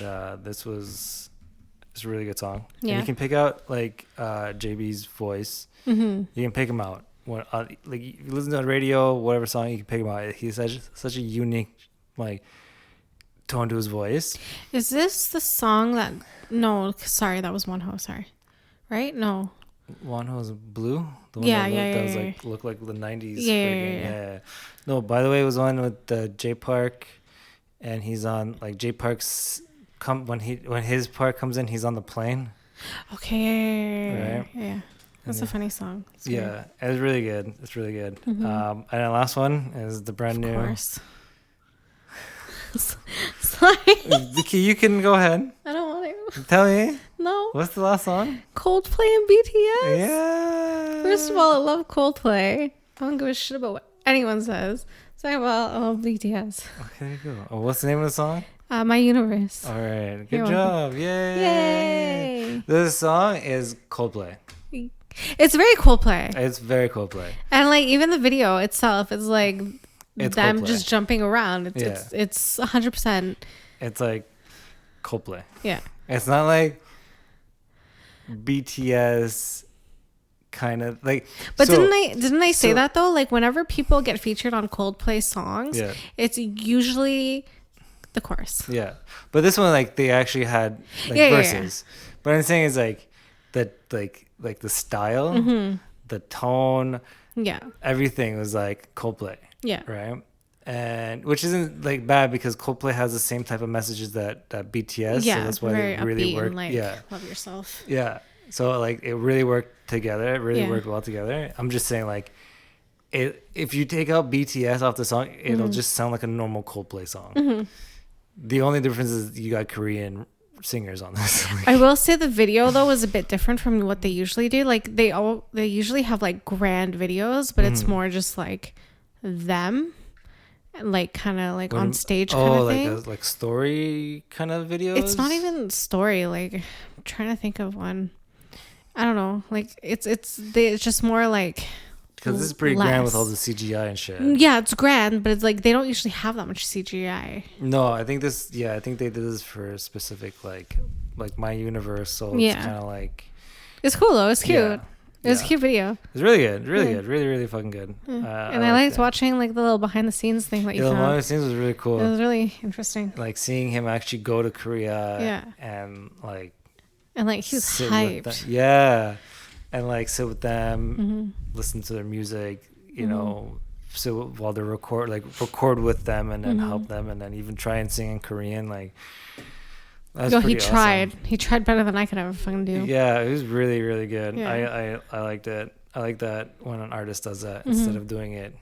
it's a really good song. And Yeah. you can pick out like JB's voice. Mm-hmm. You can pick him out. When like you listen to the radio, whatever song, you can pick him out. He's such a unique like tone to his voice. Is this the song that? No, sorry, that was One Ho. Sorry, right? No. One was blue. The one Yeah, that yeah, was looked like the 90s. Yeah, friggin', yeah. No, by the way, it was one with J Park, and he's on like J Park's when his part comes in, he's on the plane. Okay. Right. Yeah. That's a funny song. It's weird. Yeah, it's really good. It's really good. Mm-hmm. And the last one is the brand Of new. course. Sorry. Okay, you can go ahead. I don't want to. Tell me. No. What's the last song? Coldplay and BTS. Yeah. First of all, I love Coldplay. I don't give a shit about what anyone says. Second of all, I love BTS. Okay, there you go. Oh, what's the name of the song? My Universe. All right. Good You're job. Yay. Yay. This song is Coldplay. It's very Coldplay. It's very Coldplay. And like even the video itself is like It's them Coldplay. just jumping around. Yeah. It's 100%. It's like Coldplay. Yeah. It's not like BTS kind of like. But so, didn't I say that though? Like whenever people get featured on Coldplay songs, Yeah. it's usually the chorus. Yeah, but this one like they actually had like Yeah, verses. But I'm saying is like the like the style, the tone, Yeah. everything was like Coldplay, Yeah. right? And which isn't like bad because Coldplay has the same type of messages that BTS. Yeah. So that's why very they really upbeat work. and like Yeah, love yourself. yeah. So like it really worked together. It really Yeah. worked well together. I'm just saying like. If you take out BTS off the song, it'll just sound like a normal Coldplay song. The only difference is you got Korean singers on this. I will say the video though was a bit different from what they usually do. Like they usually have like grand videos, but it's more just like them, like kind of like on stage kind of thing. Like story kind of videos. It's not even story. Like I'm trying to think of one. I don't know. Like it's just more like. Because this is pretty grand with all the CGI and shit. Yeah, it's grand, but it's like they don't usually have that much CGI. No, I think this. Yeah, I think they did this for a specific like My Universe. So it's kind of like. It's cool though. It's cute. Yeah, It was a cute video. It's really good. Really good. Really, really fucking good. And I liked watching like the little behind the scenes thing that you the found. behind the scenes was really cool. It was really interesting. Like seeing him actually go to Korea. Yeah. And like. And like he was sit with hyped. Yeah. And like sit with them, listen to their music, you know, so while they record with them and then help them and then even try and sing in Korean. Like, that's He pretty tried. awesome. He tried better than I could ever fucking do. Yeah, it was really, really good. Yeah. I liked it. I like that when an artist does that instead of doing it,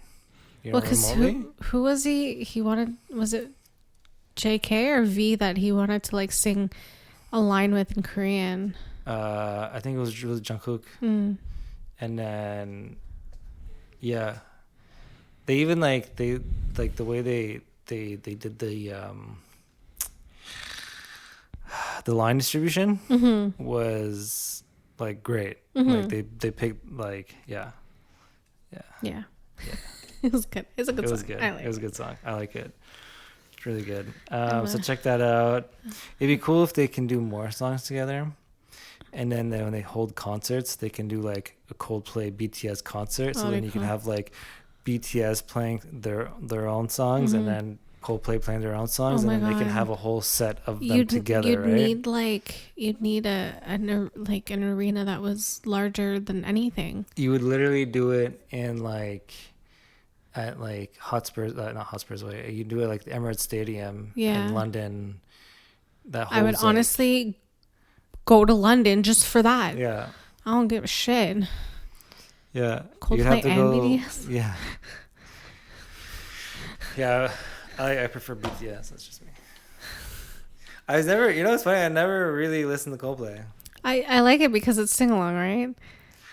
you know, Well, because remotely. who was he? He wanted, was it JK or V that he wanted to like sing a line with in Korean? I think it was Jungkook. Mm. And then, yeah, they even like the way they did the line distribution was like great. Like they picked like yeah. It was good. It's a good It was song. good. I like It was a good song. I like it. It's really good. So check that out. It'd be cool if they can do more songs together. And then when they hold concerts, they can do like a Coldplay BTS concert. So then you can have like BTS playing their own songs and then Coldplay playing their own songs, and then they can have a whole set of them together. You'd need an arena that was larger than anything. You would literally do it in at Hotspurs, not Hotspurs way. You do it like the Emirates Stadium in London. I would honestly go to London just for that. Yeah. I don't give a shit. Yeah. Coldplay You'd have to and go, BTS. Yeah. Yeah. I prefer BTS. That's just me. I was never, it's funny. I never really listened to Coldplay. I like it because it's sing along, right?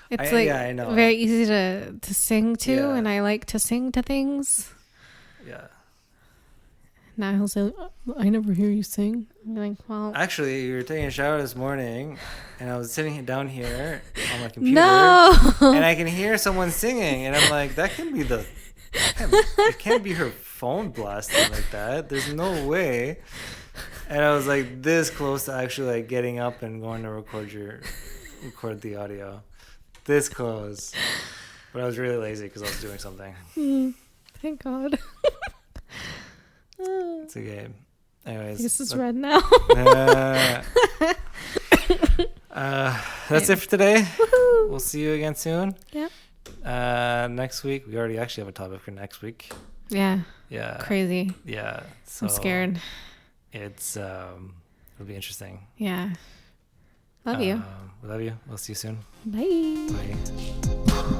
It's I know. very easy to sing to, Yeah. and I like to sing to things. Yeah. Now he'll say, "I never hear you sing." I'm like, well, Actually, we were taking a shower this morning, and I was sitting down here on my computer, no. and I can hear someone singing, and I'm like, that can be it can't be her phone blasting like that. There's no way. And I was like this close to actually like getting up and going to record the audio. This close. But I was really lazy because I was doing something. Thank God. It's a game. Anyways. This is red now. That's it for today. Woohoo. We'll see you again soon. Yeah. Next week, we already actually have a topic for next week. Yeah. Yeah. Crazy. Yeah. So I'm scared. It's it'll be interesting. Yeah. Love you. We love you. We'll see you soon. Bye. Bye.